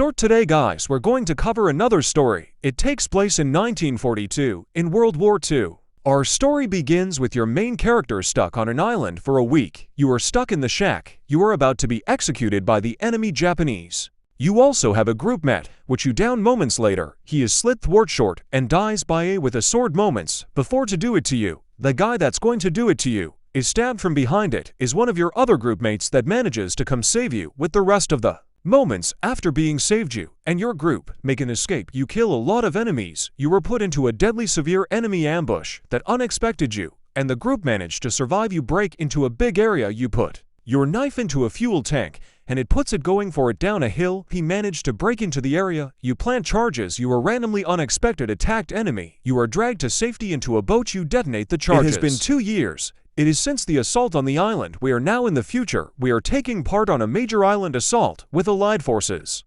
So today guys, we're going to cover another story. It takes place in 1942, in World War II. Our story begins with your main character stuck on an island for a week. You are stuck in the shack. You are about to be executed by the enemy Japanese. You also have a group mate, which you down moments later. He is slit thwart short and dies by a with a sword moments before to do it to you. The guy that's going to do it to you is stabbed from behind. It is one of your other group mates that manages to come save you with the rest of the moments after being saved. You and your group make an escape. You kill a lot of enemies. You were put into a deadly severe enemy ambush that unexpected you, and the group managed to survive. You break into a big area. You put your knife into a fuel tank, and it puts it going for it down a hill. He managed to break into the area. You plant charges. You are randomly unexpected attacked enemy. You are dragged to safety into a boat. You detonate the charges. It has been 2 years. It is since the assault on the island. We are now in the future. We are taking part on a major island assault with Allied forces.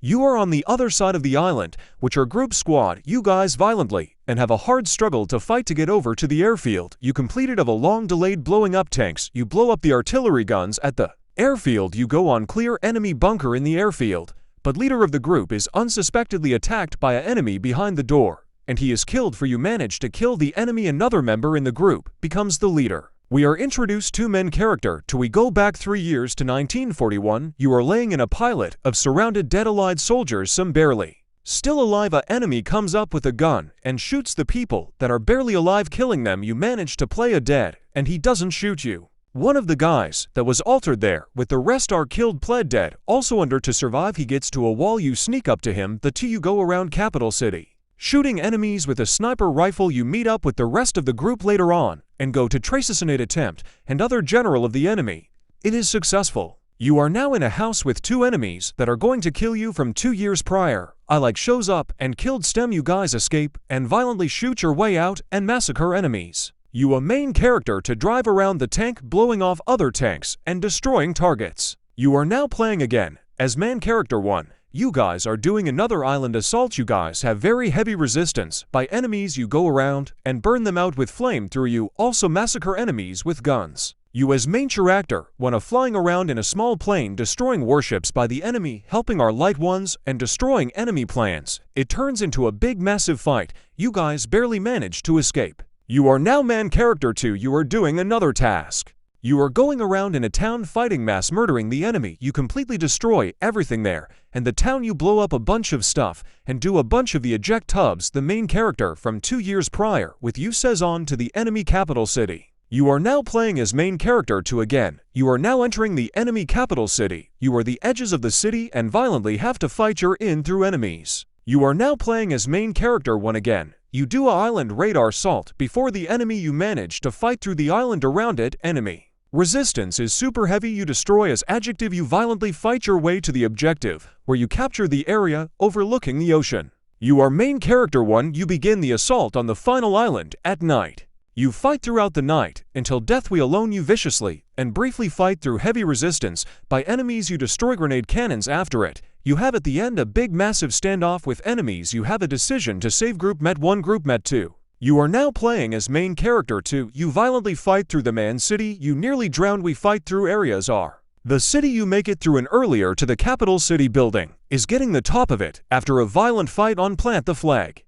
You are on the other side of the island, which are group squad. You guys violently and have a hard struggle to fight to get over to the airfield. You completed of a long delayed blowing up tanks. You blow up the artillery guns at the airfield. You go on clear enemy bunker in the airfield, but leader of the group is unsuspectedly attacked by an enemy behind the door, and he is killed. For you manage to kill the enemy. Another member in the group becomes the leader. We are introduced to main character to we go back 3 years to 1941. You are laying in a pilot of surrounded dead Allied soldiers, some barely still alive. A enemy comes up with a gun and shoots the people that are barely alive, killing them. You manage to play a dead, and he doesn't shoot you. One of the guys that was altered there with the rest are killed, pled dead. Also under to survive, he gets to a wall. You sneak up to him. The two you go around capital city, shooting enemies with a sniper rifle. You meet up with the rest of the group later on and go to trace assassinate attempt and other general of the enemy. It is successful. You are now in a house with two enemies that are going to kill you from 2 years prior. Shows up and killed stem. You guys escape and violently shoot your way out and massacre enemies. You a main character to drive around the tank, blowing off other tanks and destroying targets. You are now playing again as main character 1. You guys are doing another island assault. You guys have very heavy resistance by enemies. You go around and burn them out with flame through. You also massacre enemies with guns. You as main character want flying around in a small plane, destroying warships by the enemy, helping our light ones and destroying enemy plans. It turns into a big massive fight. You guys barely manage to escape. You are now main character 2. You are doing another task. You are going around in a town fighting mass murdering the enemy. You completely destroy everything there, and the town. You blow up a bunch of stuff and do a bunch of the eject tubs. The main character from 2 years prior with you says on to the enemy capital city. You are now playing as main character 2 again. You are now entering the enemy capital city. You are the edges of the city and violently have to fight your in through enemies. You are now playing as main character 1 again. You do a island radar assault before the enemy. You manage to fight through the island around it. Enemy resistance is super heavy. You destroy as adjective. You violently fight your way to the objective, where you capture the area overlooking the ocean. You are main character 1. You begin the assault on the final island at night. You fight throughout the night until death. We alone you viciously and briefly fight through heavy resistance by enemies. You destroy grenade cannons after it. You have at the end a big massive standoff with enemies. You have a decision to save group met 1, group met 2. You are now playing as main character 2. You violently fight through the man city. You nearly drowned. We fight through areas are the city. You make it through an earlier to the capital city building is getting the top of it after a violent fight on plant the flag.